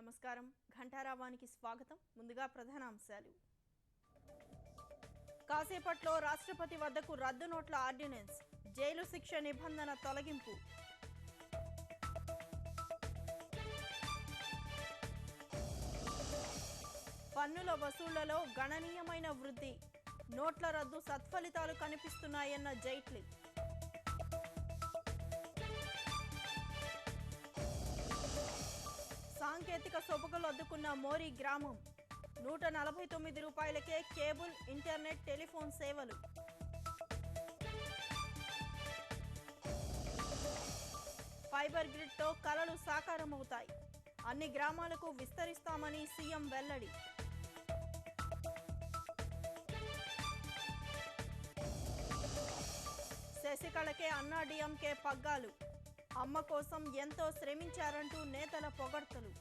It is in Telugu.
నమస్కారం ఘంటారావానికి స్వాగతం ముందుగా ప్రధానాంశాలు కాసేపట్లో రాష్ట్రపతి వద్దకు రద్దు నోట్ల ఆర్డినెన్స్ జైలు శిక్ష నిబంధన తొలగింపు పన్నుల వసూళ్లలో గణనీయమైన వృద్ధి నోట్ల రద్దు సత్ఫలితాలు కనిపిస్తున్నాయన్న జైట్లీ సాంకేతిక సొబగులు అద్దుకున్న మోరీ గ్రామం 149 రూపాయలకే కేబుల్ ఇంటర్నెట్ టెలిఫోన్ సేవలు ఫైబర్ గ్రిడ్తో కలలు సాకారమవుతాయి అన్ని గ్రామాలకు విస్తరిస్తామని సీఎం వెల్లడి శశికళకే అన్నాడీఎంకే పగ్గాలు అమ్మ కోసం ఎంతో శ్రమించారంటూ నేతల పొగడ్తలు